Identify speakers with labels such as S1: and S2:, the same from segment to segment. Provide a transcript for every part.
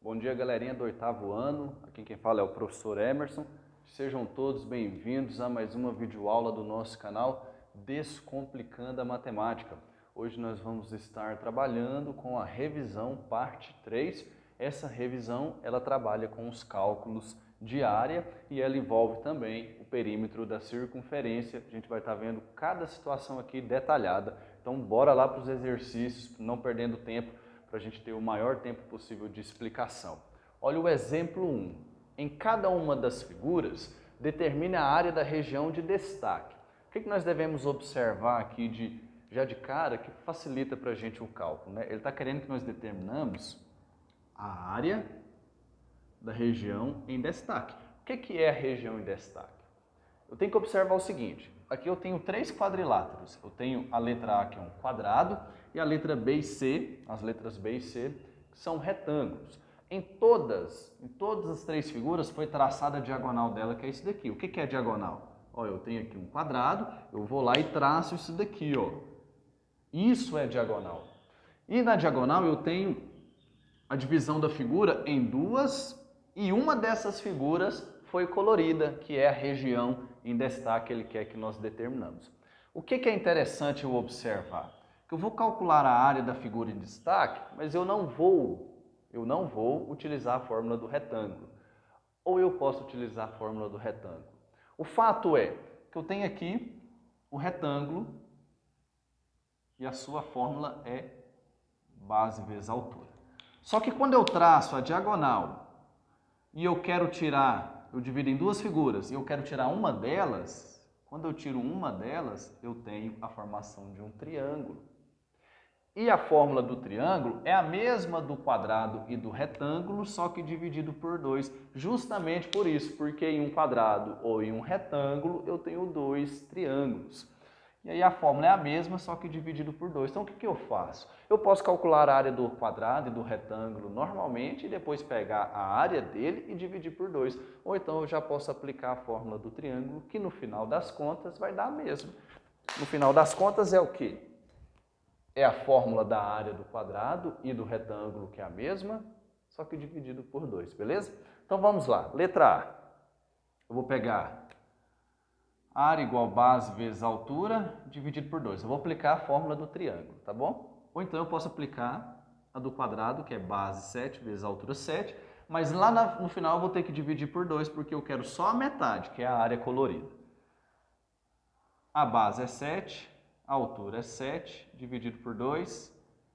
S1: Bom dia, galerinha do oitavo ano. Aqui quem fala é o professor Emerson. Sejam todos bem-vindos a mais uma videoaula do nosso canal Descomplicando a Matemática. Hoje nós vamos estar trabalhando com a revisão parte 3. Essa revisão, ela trabalha com os cálculos de área e ela envolve também o perímetro da circunferência. A gente vai estar vendo cada situação aqui detalhada. Então, bora lá para os exercícios, não perdendo tempo, para a gente ter o maior tempo possível de explicação. Olha o exemplo 1. Em cada uma das figuras, determine a área da região de destaque. O que nós devemos observar aqui já de cara que facilita para a gente o cálculo, né? Ele está querendo que nós determinamos a área da região em destaque. O que é a região em destaque? Eu tenho que observar o seguinte, aqui eu tenho três quadriláteros, eu tenho a letra A que é um quadrado e a letra B e C, as letras B e C, que são retângulos. Em todas as três figuras foi traçada a diagonal dela, que é isso daqui. O que é a diagonal? Ó, eu tenho aqui um quadrado, eu vou lá e traço isso daqui, ó. Isso é diagonal. E na diagonal eu tenho a divisão da figura em duas e uma dessas figuras foi colorida, que é a região em destaque, ele quer que nós determinamos. O que é interessante eu observar? Que eu vou calcular a área da figura em destaque, mas eu não vou utilizar a fórmula do retângulo. Ou eu posso utilizar a fórmula do retângulo. O fato é que eu tenho aqui o retângulo e a sua fórmula é base vezes altura. Só que quando eu traço a diagonal e eu quero tirar, eu divido em duas figuras e eu quero tirar uma delas, quando eu tiro uma delas, eu tenho a formação de um triângulo. E a fórmula do triângulo é a mesma do quadrado e do retângulo, só que dividido por 2. Justamente por isso, porque em um quadrado ou em um retângulo eu tenho dois triângulos. E aí a fórmula é a mesma, só que dividido por 2. Então o que eu faço? Eu posso calcular a área do quadrado e do retângulo normalmente e depois pegar a área dele e dividir por 2. Ou então eu já posso aplicar a fórmula do triângulo, que no final das contas vai dar a mesma. No final das contas é o quê? É a fórmula da área do quadrado e do retângulo, que é a mesma, só que dividido por 2, beleza? Então vamos lá. Letra A. Eu vou pegar área igual base vezes altura, dividido por 2. Eu vou aplicar a fórmula do triângulo, tá bom? Ou então eu posso aplicar a do quadrado, que é base 7 vezes altura 7, mas lá no final eu vou ter que dividir por 2, porque eu quero só a metade, que é a área colorida. A base é 7, a altura é 7, dividido por 2.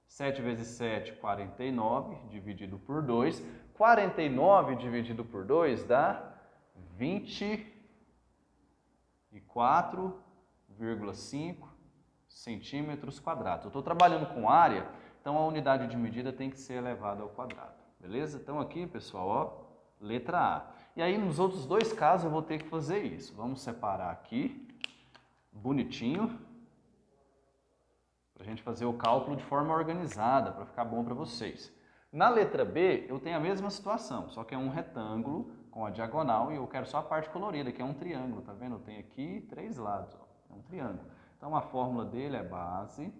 S1: 7 vezes 7, 49, dividido por 2. 49 dividido por 2 dá 24,5 centímetros quadrados. Eu estou trabalhando com área, então a unidade de medida tem que ser elevada ao quadrado. Beleza? Então aqui, pessoal, ó, letra A. E aí nos outros dois casos eu vou ter que fazer isso. Vamos separar aqui, bonitinho, para a gente fazer o cálculo de forma organizada, para ficar bom para vocês. Na letra B, eu tenho a mesma situação, só que é um retângulo com a diagonal e eu quero só a parte colorida, que é um triângulo, tá vendo? Eu tenho aqui três lados, ó, é um triângulo. Então a fórmula dele é base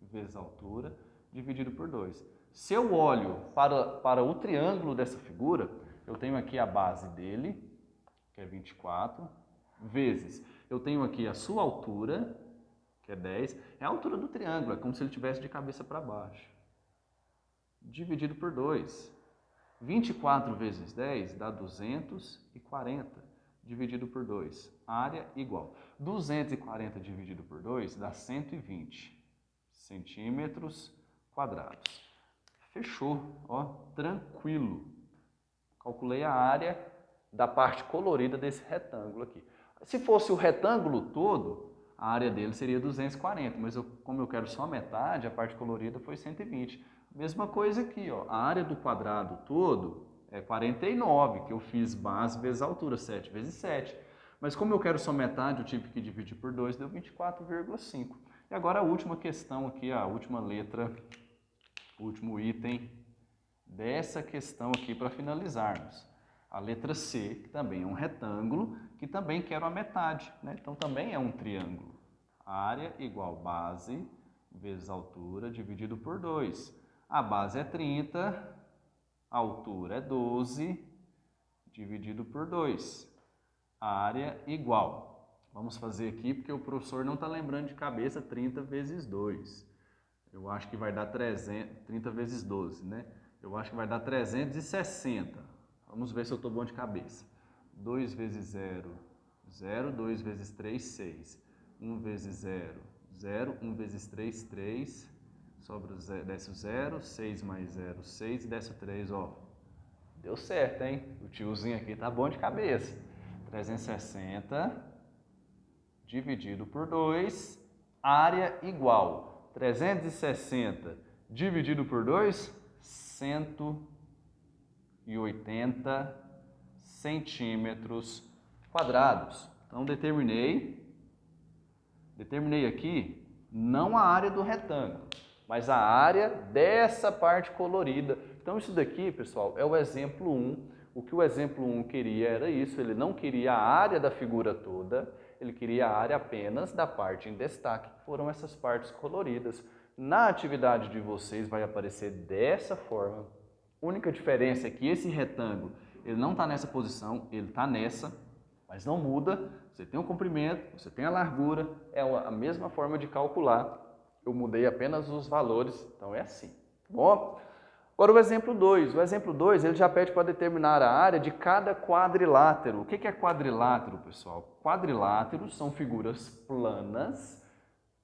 S1: vezes altura dividido por 2. Se eu olho para o triângulo dessa figura, eu tenho aqui a base dele, que é 24, vezes eu tenho aqui a sua altura, que é 10, é a altura do triângulo, é como se ele estivesse de cabeça para baixo. Dividido por 2. 24 vezes 10 dá 240, dividido por 2. Área igual. 240 dividido por 2 dá 120 centímetros quadrados. Fechou, ó, tranquilo. Calculei a área da parte colorida desse retângulo aqui. Se fosse o retângulo todo, a área dele seria 240, mas como eu quero só a metade, a parte colorida foi 120. Mesma coisa aqui, ó, a área do quadrado todo é 49, que eu fiz base vezes altura, 7 vezes 7. Mas como eu quero só metade, eu tive que dividir por 2, deu 24,5. E agora a última questão aqui, a última letra, o último item dessa questão aqui para finalizarmos. A letra C, que também é um retângulo, que também quero a metade, né? Então também é um triângulo. Área igual base vezes altura dividido por 2. A base é 30, A altura é 12 dividido por 2. Área igual. Vamos fazer aqui porque o professor não está lembrando de cabeça 30 vezes 2. Eu acho que vai dar 30 vezes 12, né? Eu acho que vai dar 360. Vamos ver se eu estou bom de cabeça. 2 vezes 0, 0. 2 vezes 3, 6. 1 vezes 0, 0. 1 vezes 3, 3. Sobra o 0, desce o 0. 6 mais 0, 6. E desce o 3, ó. Deu certo, hein? O tiozinho aqui tá bom de cabeça. 360 dividido por 2, área igual. 360 dividido por 2, 180 centímetros quadrados. Então, determinei aqui não a área do retângulo, mas a área dessa parte colorida. Então, isso daqui, pessoal, é o exemplo 1. O que o exemplo 1 queria era isso, ele não queria a área da figura toda, ele queria a área apenas da parte em destaque, que foram essas partes coloridas. Na atividade de vocês vai aparecer dessa forma. A única diferença é que esse retângulo, ele não está nessa posição, ele está nessa, mas não muda. Você tem o comprimento, você tem a largura, é a mesma forma de calcular. Eu mudei apenas os valores, então é assim, tá bom? Agora o exemplo 2. O exemplo 2, ele já pede para determinar a área de cada quadrilátero. O que é quadrilátero, pessoal? Quadriláteros são figuras planas,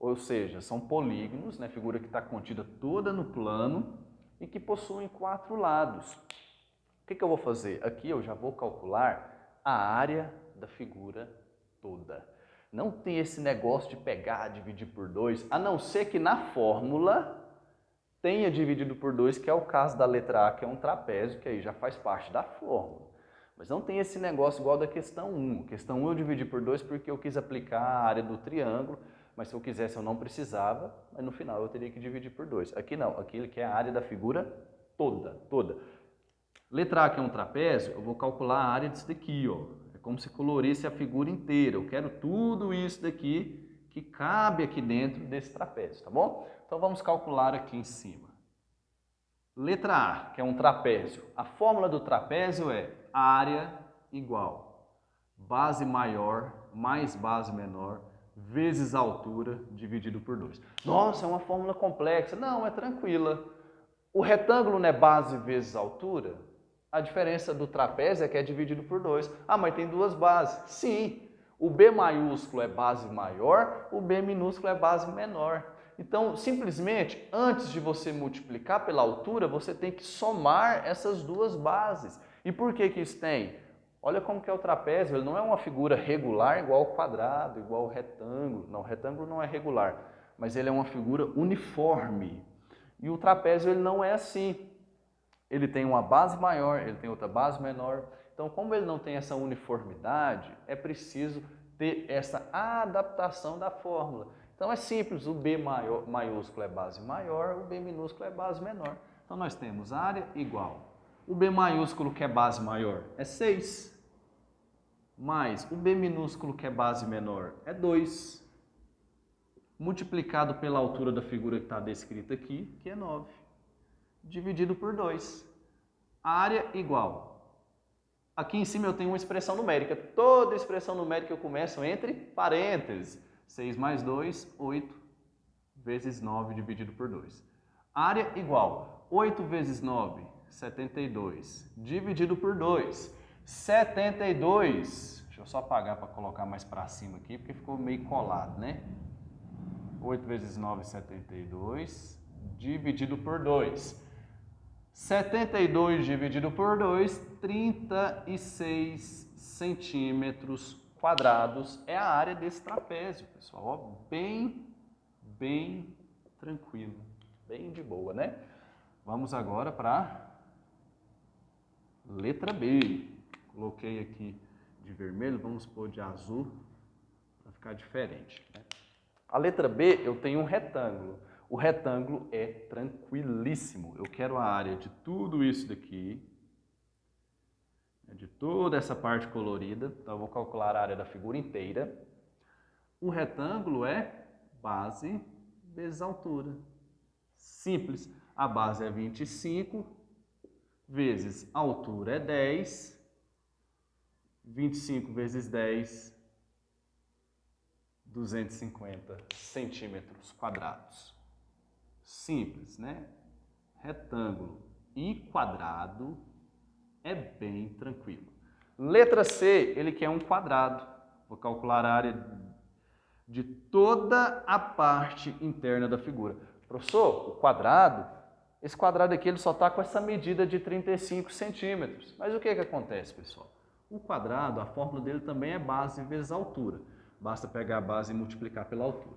S1: ou seja, são polígonos, né? Figura que está contida toda no plano e que possuem 4 lados. O que eu vou fazer? Aqui eu já vou calcular a área da figura toda. Não tem esse negócio de pegar, dividir por 2, a não ser que na fórmula tenha dividido por 2, que é o caso da letra A, que é um trapézio, que aí já faz parte da fórmula. Mas não tem esse negócio igual da questão 1. Questão 1 eu dividi por 2 porque eu quis aplicar a área do triângulo, mas se eu quisesse eu não precisava, mas no final eu teria que dividir por 2. Aqui não, aqui ele quer a área da figura toda. Letra A, que é um trapézio, eu vou calcular a área disso daqui, ó. É como se colorisse a figura inteira. Eu quero tudo isso daqui que cabe aqui dentro desse trapézio, tá bom? Então vamos calcular aqui em cima. Letra A, que é um trapézio. A fórmula do trapézio é área igual base maior mais base menor vezes a altura dividido por 2. Nossa, é uma fórmula complexa. Não, é tranquila. O retângulo não é base vezes altura? A diferença do trapézio é que é dividido por 2. Ah, mas tem duas bases. Sim, o B maiúsculo é base maior, o B minúsculo é base menor. Então, simplesmente, antes de você multiplicar pela altura, você tem que somar essas duas bases. E por que isso tem? Olha como que é o trapézio, ele não é uma figura regular igual ao quadrado, igual ao retângulo. Não, o retângulo não é regular, mas ele é uma figura uniforme. E o trapézio ele não é assim. Ele tem uma base maior, ele tem outra base menor. Então, como ele não tem essa uniformidade, é preciso ter essa adaptação da fórmula. Então é simples, o B maiúsculo é base maior, o B minúsculo é base menor. Então nós temos área igual. O B maiúsculo que é base maior é 6, mais o B minúsculo que é base menor é 2, multiplicado pela altura da figura que está descrita aqui, que é 9, dividido por 2. Área igual. Aqui em cima eu tenho uma expressão numérica. Toda expressão numérica eu começo entre parênteses. 6 mais 2, 8 vezes 9 dividido por 2. Área igual. 8 vezes 9, 72, dividido por 2. 72. Deixa eu só apagar para colocar mais para cima aqui, porque ficou meio colado, né? 8 vezes 9, 72, dividido por 2. 72 dividido por 2, 36 centímetros quadrados é a área desse trapézio, pessoal. Ó, bem tranquilo, bem de boa, né? Vamos agora para letra B. Coloquei aqui de vermelho, vamos pôr de azul para ficar diferente, né? A letra B eu tenho um retângulo. O retângulo é tranquilíssimo. Eu quero a área de tudo isso daqui, de toda essa parte colorida. Então eu vou calcular a área da figura inteira. O retângulo é base vezes altura. Simples. A base é 25 vezes a altura é 10, 25 vezes 10, 250 centímetros quadrados. Simples, né? Retângulo e quadrado é bem tranquilo. Letra C, ele quer um quadrado. Vou calcular a área de toda a parte interna da figura. Professor, o quadrado, esse quadrado aqui ele só está com essa medida de 35 centímetros. Mas o que acontece, pessoal? O quadrado, a fórmula dele também é base vezes altura. Basta pegar a base e multiplicar pela altura.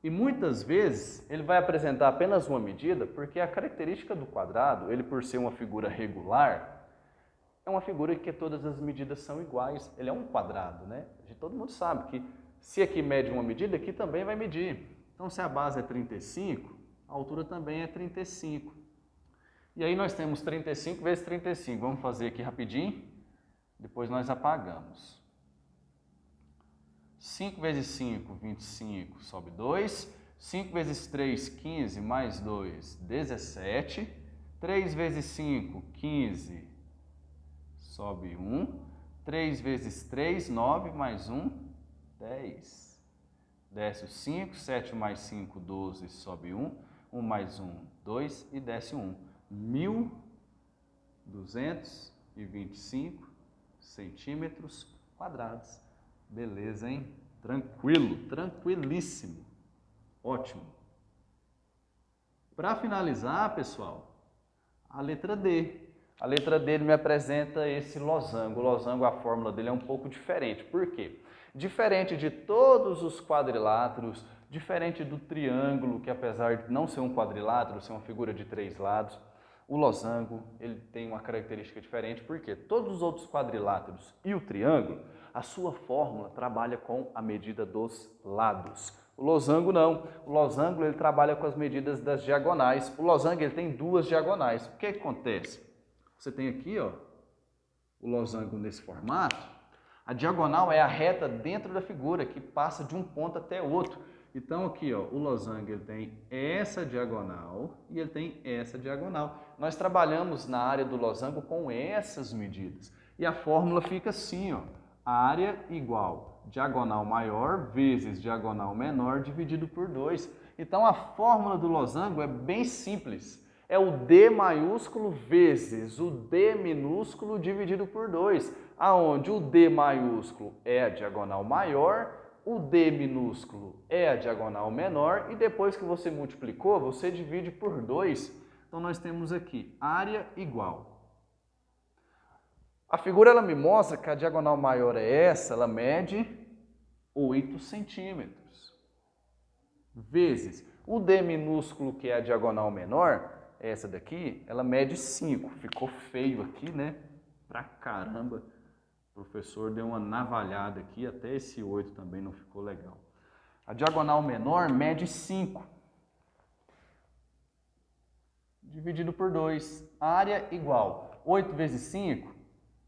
S1: E muitas vezes ele vai apresentar apenas uma medida, porque a característica do quadrado, ele por ser uma figura regular, é uma figura que todas as medidas são iguais. Ele é um quadrado, né? Todo mundo sabe que se aqui mede uma medida, aqui também vai medir. Então, se a base é 35, a altura também é 35. E aí nós temos 35 vezes 35. Vamos fazer aqui rapidinho, depois nós apagamos. 5 vezes 5, 25, sobe 2. 5 vezes 3, 15, mais 2, 17. 3 vezes 5, 15, sobe 1. 3 vezes 3, 9, mais 1, 10. Desce o 5, 7 mais 5, 12, sobe 1. 1 mais 1, 2 e desce 1. 1.225 centímetros quadrados. Beleza, hein? Tranquilo, tranquilíssimo. Ótimo. Para finalizar, pessoal, a letra D. A letra D me apresenta esse losango. O losango, a fórmula dele é um pouco diferente. Por quê? Diferente de todos os quadriláteros, diferente do triângulo, que apesar de não ser um quadrilátero, ser uma figura de 3 lados, o losango ele tem uma característica diferente, porque todos os outros quadriláteros e o triângulo, a sua fórmula trabalha com a medida dos lados. O losango não. O losango ele trabalha com as medidas das diagonais. O losango ele tem 2 diagonais. O que acontece? Você tem aqui, ó, o losango nesse formato. A diagonal é a reta dentro da figura que passa de um ponto até outro. Então aqui, ó, o losango ele tem essa diagonal e ele tem essa diagonal. Nós trabalhamos na área do losango com essas medidas. E a fórmula fica assim, ó, área igual diagonal maior vezes diagonal menor dividido por 2. Então a fórmula do losango é bem simples. É o D maiúsculo vezes o D minúsculo dividido por 2, aonde o D maiúsculo é a diagonal maior, o D minúsculo é a diagonal menor e depois que você multiplicou, você divide por 2. Então nós temos aqui área igual. A figura ela me mostra que a diagonal maior é essa, ela mede 8 centímetros. Vezes o D minúsculo, que é a diagonal menor, essa daqui, ela mede 5. Ficou feio aqui, né? Pra caramba. O professor deu uma navalhada aqui, até esse 8 também não ficou legal. A diagonal menor mede 5. Dividido por 2. Área igual. 8 vezes 5,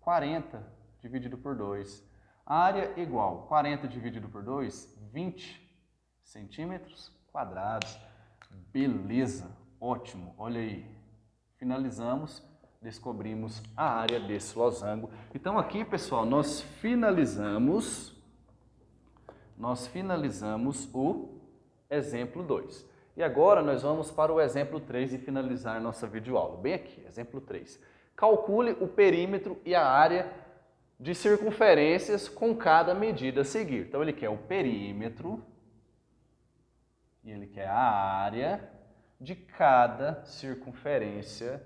S1: 40 dividido por 2. Área igual. 40 dividido por 2, 20 centímetros quadrados. Beleza. Ótimo, olha aí, finalizamos, descobrimos a área desse losango. Então aqui, pessoal, nós finalizamos o exemplo 2. E agora nós vamos para o exemplo 3 e finalizar nossa videoaula. Bem aqui, exemplo 3. Calcule o perímetro e a área de circunferências com cada medida a seguir. Então ele quer o perímetro e ele quer a área de cada circunferência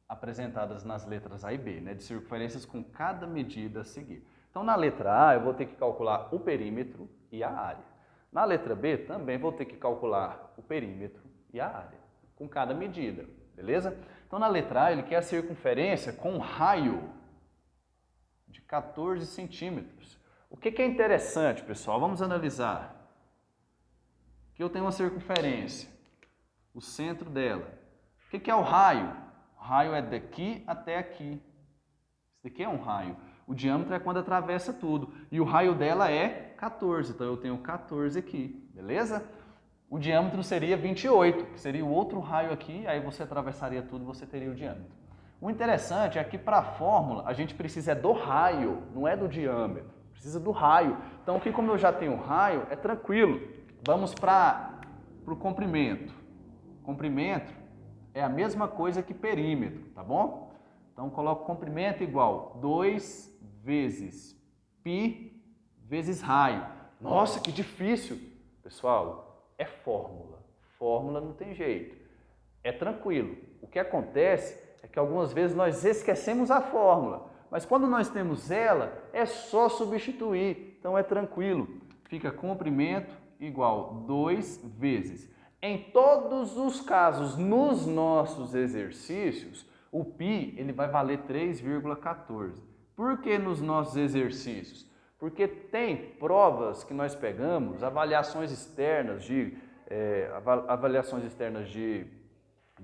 S1: apresentadas nas letras A e B, né? De circunferências com cada medida a seguir. Então, na letra A, eu vou ter que calcular o perímetro e a área. Na letra B, também vou ter que calcular o perímetro e a área, com cada medida, beleza? Então, na letra A, ele quer a circunferência com um raio de 14 centímetros. O que é interessante, pessoal? Vamos analisar. Aqui eu tenho uma circunferência. O centro dela. O que é o raio? O raio é daqui até aqui. Isso daqui é um raio. O diâmetro é quando atravessa tudo. E o raio dela é 14. Então eu tenho 14 aqui. Beleza? O diâmetro seria 28, que seria o outro raio aqui. Aí você atravessaria tudo e você teria o diâmetro. O interessante é que para a fórmula a gente precisa do raio, não é do diâmetro, precisa do raio. Então aqui como eu já tenho raio, é tranquilo. Vamos para o comprimento. Comprimento é a mesma coisa que perímetro, tá bom? Então coloco comprimento igual 2 vezes π vezes raio. Nossa, que difícil! Pessoal, é fórmula. Fórmula não tem jeito. É tranquilo. O que acontece é que algumas vezes nós esquecemos a fórmula, mas quando nós temos ela, é só substituir. Então é tranquilo. Fica comprimento igual 2 vezes. Em todos os casos, nos nossos exercícios, o π ele vai valer 3,14. Por que nos nossos exercícios? Porque tem provas que nós pegamos, avaliações externas de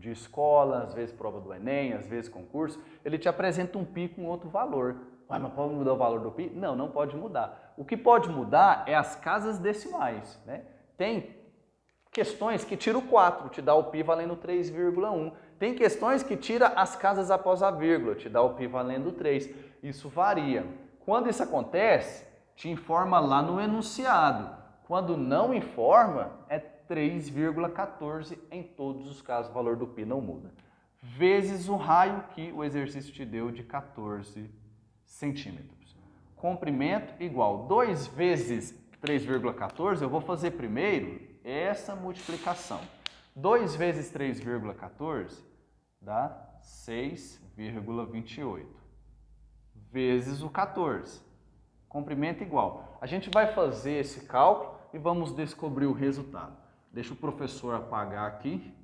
S1: escola, às vezes prova do Enem, às vezes concurso, ele te apresenta um π com outro valor. Ué, mas pode mudar o valor do π? Não, não pode mudar. O que pode mudar é as casas decimais, né? Tem questões que tira o 4, te dá o π valendo 3,1. Tem questões que tira as casas após a vírgula, te dá o π valendo 3. Isso varia. Quando isso acontece, te informa lá no enunciado. Quando não informa, é 3,14 em todos os casos, o valor do π não muda. Vezes o raio que o exercício te deu de 14 centímetros. Comprimento igual 2 vezes 3,14, eu vou fazer primeiro essa multiplicação. 2 vezes 3,14 dá 6,28. Vezes o 14. Comprimento igual. A gente vai fazer esse cálculo e vamos descobrir o resultado. Deixa o professor apagar aqui,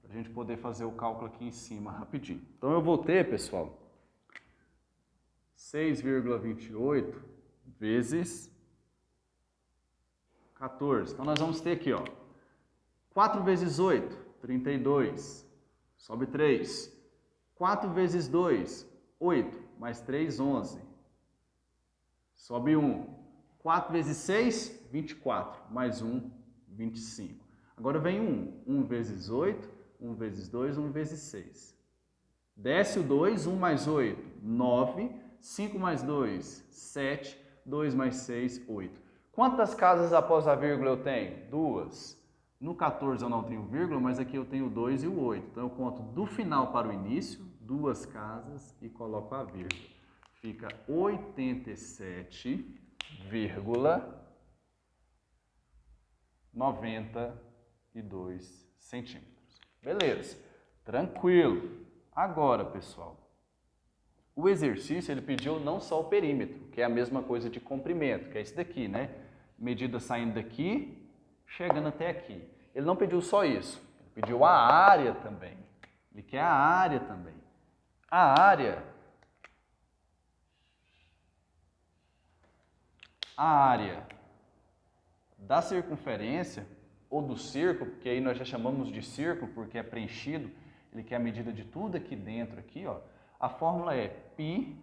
S1: para a gente poder fazer o cálculo aqui em cima rapidinho. Então eu vou ter, pessoal, 6,28 vezes 14. Então nós vamos ter aqui, ó, 4 vezes 8, 32, sobe 3. 4 vezes 2, 8, mais 3, 11. Sobe 1. 4 vezes 6, 24, mais 1, 25. Agora vem 1. 1 vezes 8, 1 vezes 2, 1 vezes 6. Desce o 2, 1 mais 8, 9. 5 mais 2, 7. 2 mais 6, 8. Quantas casas após a vírgula eu tenho? 2. No 14 eu não tenho vírgula, mas aqui eu tenho o 2 e o 8. Então eu conto do final para o início, 2 casas e coloco a vírgula. Fica 87,92 centímetros. Beleza, tranquilo. Agora, pessoal, o exercício ele pediu não só o perímetro, que é a mesma coisa de comprimento, que é esse daqui, né? Medida saindo daqui, chegando até aqui. Ele não pediu só isso, ele pediu a área também. Ele quer a área também. A área da circunferência ou do círculo, porque aí nós já chamamos de círculo porque é preenchido, ele quer a medida de tudo aqui dentro, aqui, ó. A fórmula é π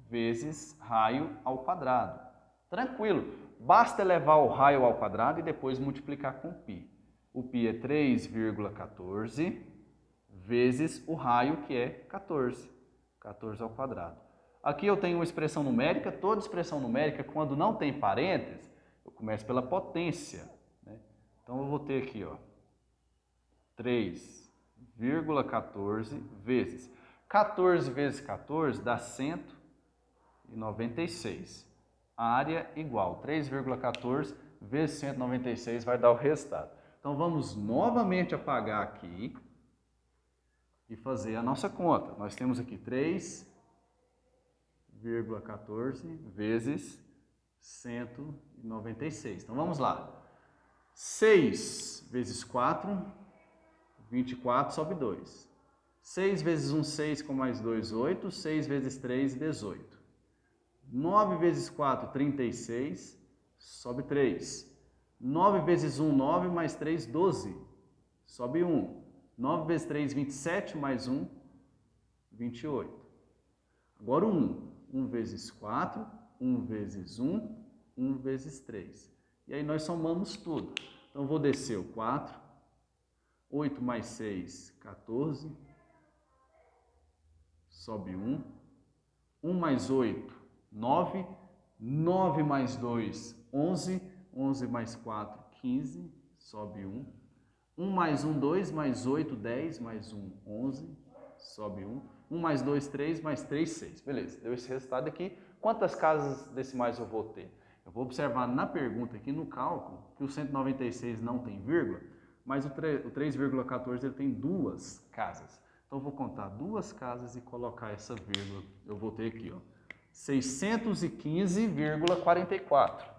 S1: vezes raio ao quadrado. Tranquilo, basta elevar o raio ao quadrado e depois multiplicar com π. O π é 3,14 vezes o raio, que é 14. 14 ao quadrado. Aqui eu tenho uma expressão numérica. Toda expressão numérica, quando não tem parênteses, eu começo pela potência, né? Então eu vou ter aqui, ó, 3,14 vezes 14 vezes 14 dá 196. A área igual 3,14 vezes 196 vai dar o resultado. Então vamos novamente apagar aqui e fazer a nossa conta. Nós temos aqui 3,14 vezes 196. Então vamos lá. 6 vezes 4, 24, sobe 2. 6 vezes 1, 6, com mais 2, 8. 6 vezes 3, 18. 9 vezes 4, 36, sobe 3. 9 vezes 1, 9, mais 3, 12, sobe 1. 9 vezes 3, 27, mais 1, 28. Agora 1. 1 vezes 4, 1 vezes 1, 1 vezes 3. E aí nós somamos tudo. Então, vou descer o 4. 8 mais 6, 14. sobe 1. 1 mais 8, 9. 9 mais 2, 11. 11 mais 4, 15, sobe 1. 1 mais 1, 2, mais 8, 10, mais 1, 11, sobe 1. 1 mais 2, 3, mais 3, 6. Beleza, deu esse resultado aqui. Quantas casas decimais eu vou ter? Eu vou observar na pergunta aqui no cálculo que o 196 não tem vírgula, mas o 3,14 ele tem duas casas. Então eu vou contar duas casas e colocar essa vírgula. Eu vou ter aqui, ó, 615,44.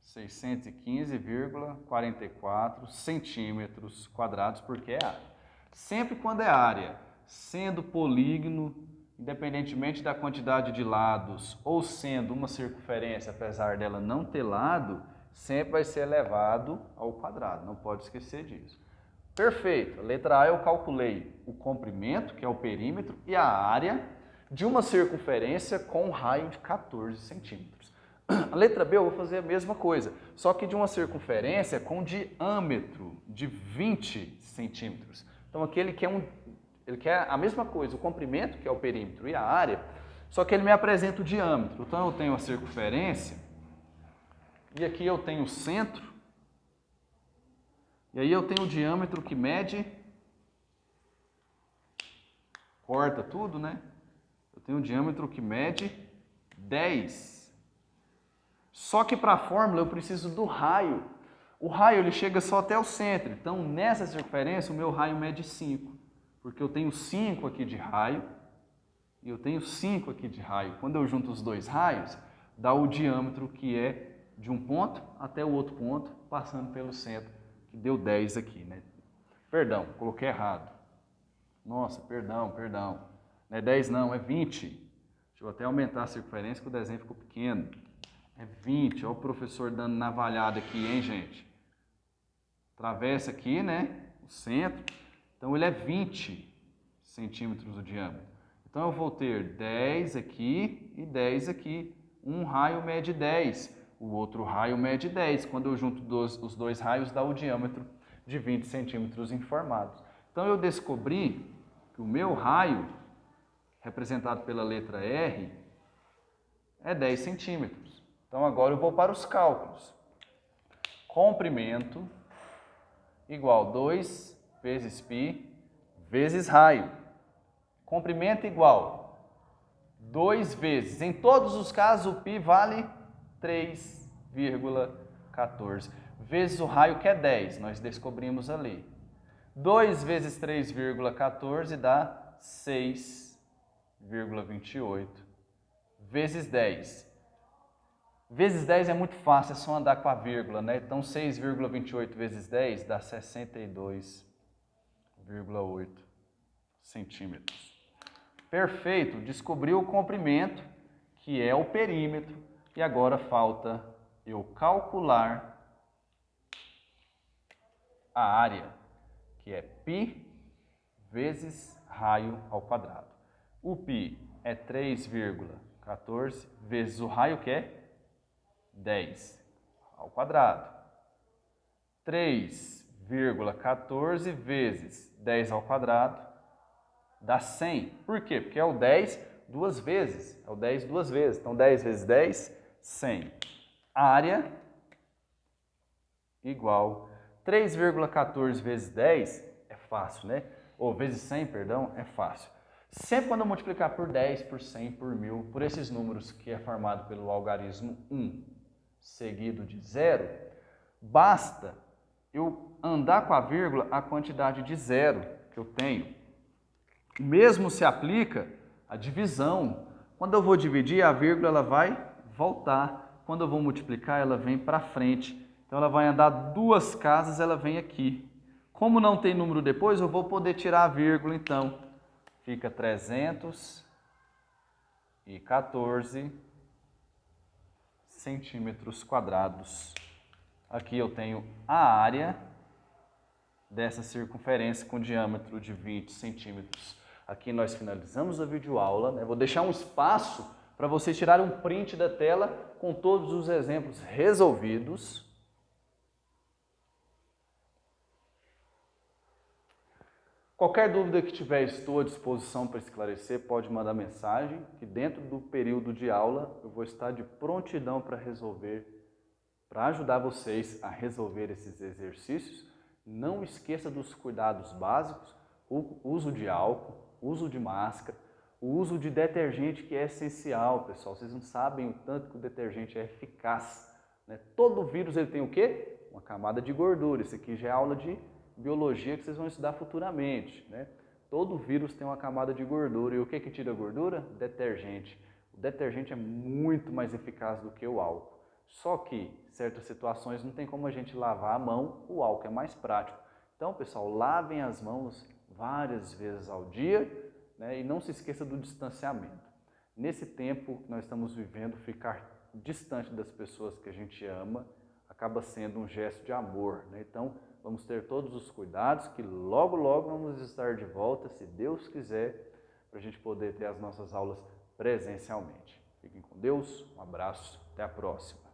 S1: 615,44 centímetros quadrados, porque é área. Sempre quando é área, sendo polígono, independentemente da quantidade de lados, ou sendo uma circunferência, apesar dela não ter lado, sempre vai ser elevado ao quadrado, não pode esquecer disso. Perfeito, a letra A eu calculei o comprimento, que é o perímetro, e a área de uma circunferência com um raio de 14 centímetros. A letra B eu vou fazer a mesma coisa, só que de uma circunferência com diâmetro de 20 centímetros. Então aqui ele quer a mesma coisa, o comprimento, que é o perímetro, e a área, só que ele me apresenta o diâmetro. Então eu tenho a circunferência, e aqui eu tenho o centro, e aí eu tenho o diâmetro que mede, corta tudo, né? Eu tenho o diâmetro que mede 10. Só que para a fórmula eu preciso do raio. O raio ele chega só até o centro. Então, nessa circunferência, o meu raio mede 5. Porque eu tenho 5 aqui de raio e eu tenho 5 aqui de raio. Quando eu junto os dois raios, dá o diâmetro que é de um ponto até o outro ponto, passando pelo centro, que deu 10 aqui, né? Perdão, coloquei errado. Nossa, perdão. Não é 10 não, é 20. Deixa eu até aumentar a circunferência que o desenho ficou pequeno. É 20, olha o professor dando navalhada aqui, hein, gente? Travessa aqui, né, o centro, então ele é 20 centímetros o diâmetro. Então eu vou ter 10 aqui e 10 aqui. Um raio mede 10, o outro raio mede 10. Quando eu junto os dois raios, dá o diâmetro de 20 centímetros informados. Então eu descobri que o meu raio, representado pela letra R, é 10 centímetros. Então agora eu vou para os cálculos. Comprimento igual 2 vezes π vezes raio. Comprimento igual 2 vezes. Em todos os casos o π vale 3,14. Vezes o raio que é 10, nós descobrimos ali. 2 vezes 3,14 dá 6,28 vezes 10. Vezes 10 é muito fácil, é só andar com a vírgula, né? Então 6,28 vezes 10 dá 62,8 centímetros. Perfeito, descobriu o comprimento, que é o perímetro, e agora falta eu calcular a área, que é π vezes raio ao quadrado. O π é 3,14 vezes o raio, que é 10 ao quadrado. 3,14 vezes 10 ao quadrado dá 100. Por quê? Porque é o 10 duas vezes. É o 10 duas vezes. Então, 10 vezes 10, 100. Área igual 3,14 vezes 10 é fácil, né? Ou vezes 100, perdão, é fácil. Sempre quando eu multiplicar por 10, por 100, por 1000, por esses números que é formado pelo algarismo 1 seguido de 0, basta eu andar com a vírgula a quantidade de 0 que eu tenho. O mesmo se aplica à divisão. Quando eu vou dividir, a vírgula ela vai voltar. Quando eu vou multiplicar, ela vem para frente. Então, ela vai andar duas casas, ela vem aqui. Como não tem número depois, eu vou poder tirar a vírgula, então. Fica 314 centímetros quadrados. Aqui eu tenho a área dessa circunferência com diâmetro de 20 centímetros. Aqui nós finalizamos a videoaula, né? Vou deixar um espaço para vocês tirarem um print da tela com todos os exemplos resolvidos. Qualquer dúvida que tiver, estou à disposição para esclarecer, pode mandar mensagem, que dentro do período de aula eu vou estar de prontidão para resolver, para ajudar vocês a resolver esses exercícios. Não esqueça dos cuidados básicos, o uso de álcool, uso de máscara, o uso de detergente, que é essencial, pessoal. Vocês não sabem o tanto que o detergente é eficaz, né? Todo vírus ele tem o quê? Uma camada de gordura. Isso aqui já é aula de biologia que vocês vão estudar futuramente, né? Todo vírus tem uma camada de gordura. E o que tira a gordura? Detergente. O detergente é muito mais eficaz do que o álcool. Só que, em certas situações, não tem como a gente lavar a mão, o álcool é mais prático. Então, pessoal, lavem as mãos várias vezes ao dia, né? E não se esqueça do distanciamento. Nesse tempo que nós estamos vivendo, ficar distante das pessoas que a gente ama acaba sendo um gesto de amor, né? Então, vamos ter todos os cuidados, que logo, logo vamos estar de volta, se Deus quiser, para a gente poder ter as nossas aulas presencialmente. Fiquem com Deus, um abraço, até a próxima.